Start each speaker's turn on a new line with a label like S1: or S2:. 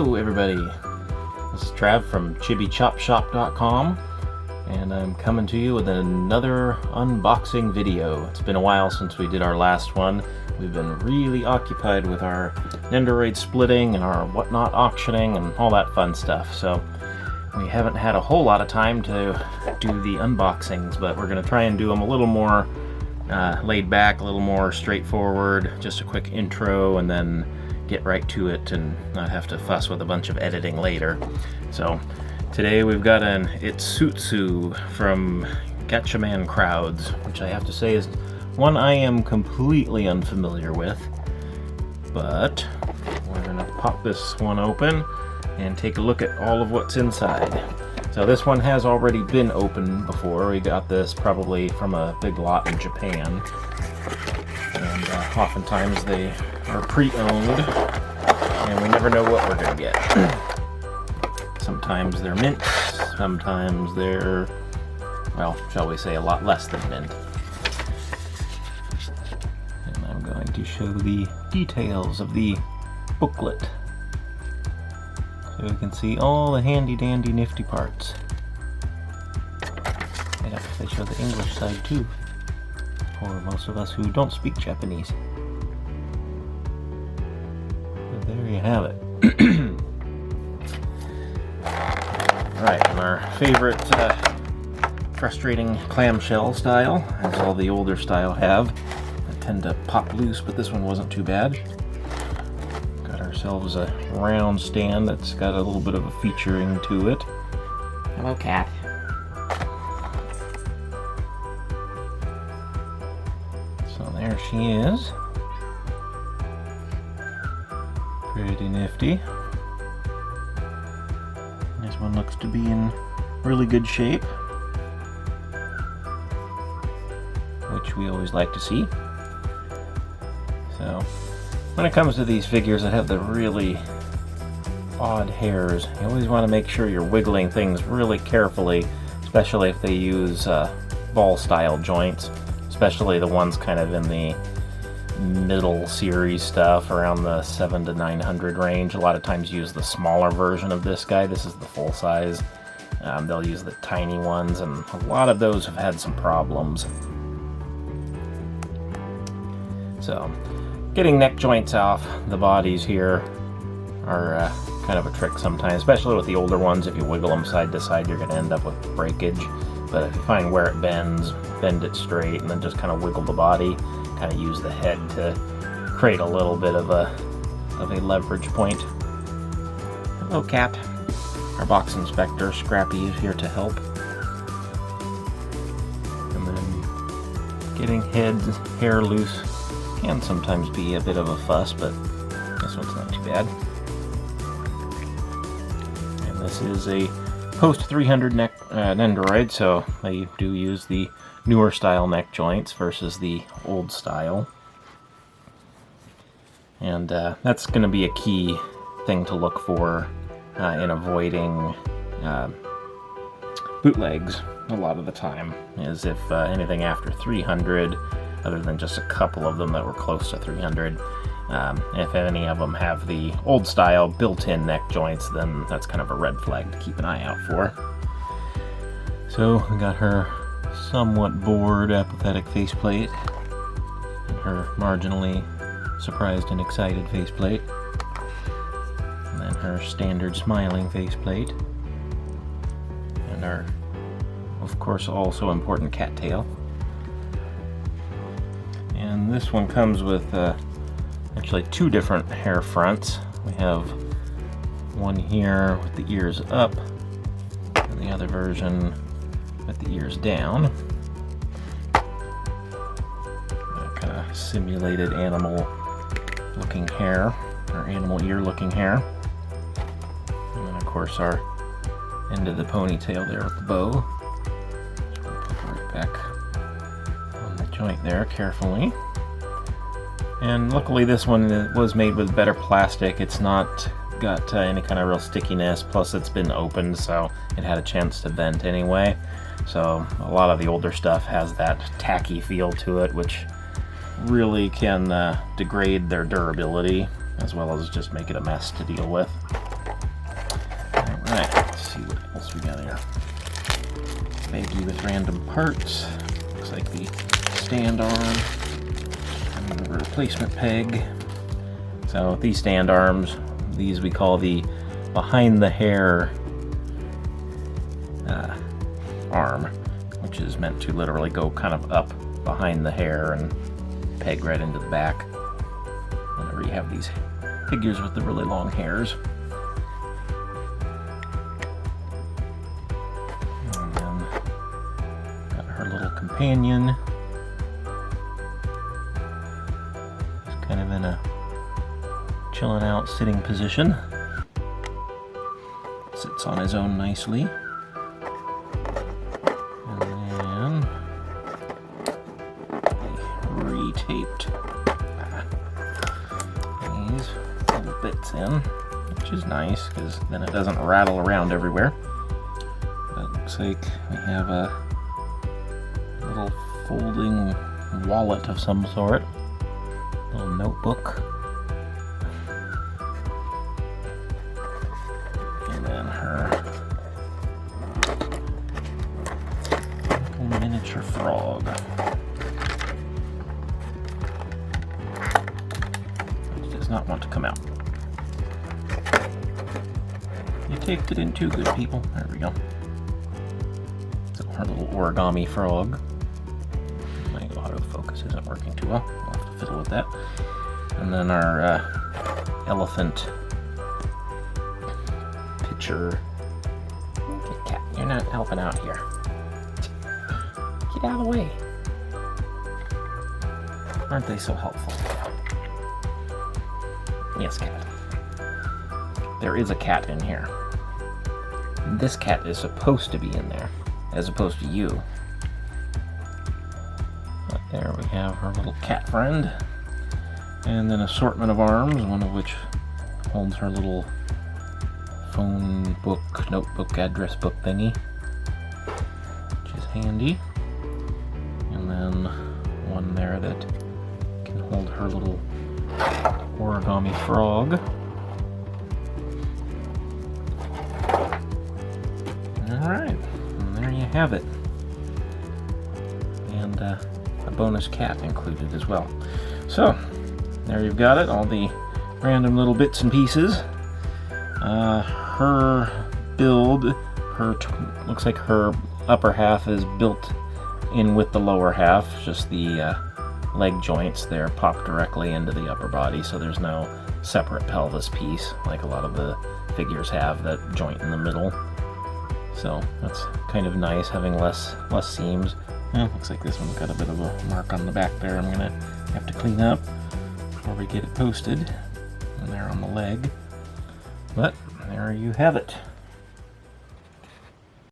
S1: Hello everybody, this is Trav from ChibiChopShop.com, and I'm coming to you with another unboxing video. It's been a while since we did our last one. We've been really occupied with our Nendoroid splitting and our whatnot auctioning and all that fun stuff, so we haven't had a whole lot of time to do the unboxings, but we're going to try and do them a little more laid back, a little more straightforward, just a quick intro and then get right to it and not have to fuss with a bunch of editing later. So today we've got an Utsu from Gatchaman Crowds, which I have to say is one I am completely unfamiliar with, but we're gonna pop this one open and take a look at all of what's inside. So this one has already been opened before. We got this probably from a big lot in Japan, and oftentimes they are pre-owned and we never know what we're gonna get. Sometimes they're mint, sometimes they're, well, shall we say, a lot less than mint. And I'm going to show the details of the booklet so we can see all the handy dandy nifty parts. Yeah, they show the English side too, for most of us who don't speak Japanese. So there you have it. Alright, and our favorite frustrating clamshell style, as all the older style have. They tend to pop loose, but this one wasn't too bad. Got ourselves a round stand that's got a little bit of a featuring to it. Hello, cat. So there she is. Pretty nifty. This one looks to be in really good shape, which we always like to see. So when it comes to these figures that have the really odd hairs, you always want to make sure you're wiggling things really carefully, especially if they use ball style joints, especially the ones kind of in the middle series stuff around the 700 to 900 range. A lot of times use the smaller version of this guy. This is the full size. They'll use the tiny ones, and a lot of those have had some problems. So getting neck joints off the bodies here are kind of a trick sometimes, especially with the older ones. If you wiggle them side to side, you're going to end up with breakage. But if you find where it bends, bend it straight and then just kind of wiggle the body, kind of use the head to create a little bit of a leverage point. Hello, cat. Our box inspector, Scrappy, is here to help. And then getting hair loose can sometimes be a bit of a fuss, but this one's not too bad. And this is a post 300 neck Nendoroid, so they do use the newer style neck joints versus the old style. And that's going to be a key thing to look for in avoiding bootlegs a lot of the time, is if anything after 300, other than just a couple of them that were close to 300, if any of them have the old style built-in neck joints, then that's kind of a red flag to keep an eye out for. So we got her somewhat bored, apathetic faceplate, and her marginally surprised and excited faceplate, and then her standard smiling faceplate, and our, of course, also important cattail. And this one comes with actually two different hair fronts. We have one here with the ears up, and the other version with the ears down. Kind of simulated animal looking hair, or animal ear looking hair. And then of course our end of the ponytail there with the bow. So we'll put it right back on the joint there carefully. And luckily this one was made with better plastic. It's not got any kind of real stickiness, plus it's been opened, so it had a chance to vent anyway. So a lot of the older stuff has that tacky feel to it, which really can degrade their durability, as well as just make it a mess to deal with. see what else we got here. Baggie with random parts. Looks like the stand arm and the replacement peg. So these stand arms, these we call the behind the hair arm, which is meant to literally go kind of up behind the hair and peg right into the back whenever you have these figures with the really long hairs. And then got her little companion. He's kind of in a chilling out sitting position. Sits on his own nicely. And then retaped these little bits in, which is nice because then it doesn't rattle around everywhere. It looks like we have a little folding wallet of some sort, little notebook. And then her little miniature frog. Not want to come out. You taped it in too good, people. There we go. So our little origami frog. My autofocus isn't working too well. I'll have to fiddle with that. And then our elephant picture. Okay, cat, you're not helping out here. Get out of the way. Aren't they so helpful? Yes, cat. There is a cat in here. This cat is supposed to be in there, as opposed to you. But there we have her little cat friend. And then assortment of arms, one of which holds her little phone book, notebook, address book thingy, which is handy. And then one there that can hold her little origami frog. Alright, and there you have it. And a bonus cat included as well. So, there you've got it, all the random little bits and pieces. Her build, looks like her upper half is built in with the lower half, just the leg joints there pop directly into the upper body, so there's no separate pelvis piece like a lot of the figures have, that joint in the middle. So that's kind of nice, having less seams. Looks like this one's got a bit of a mark on the back there I'm gonna have to clean up before we get it posted. And there on the leg. But there you have it.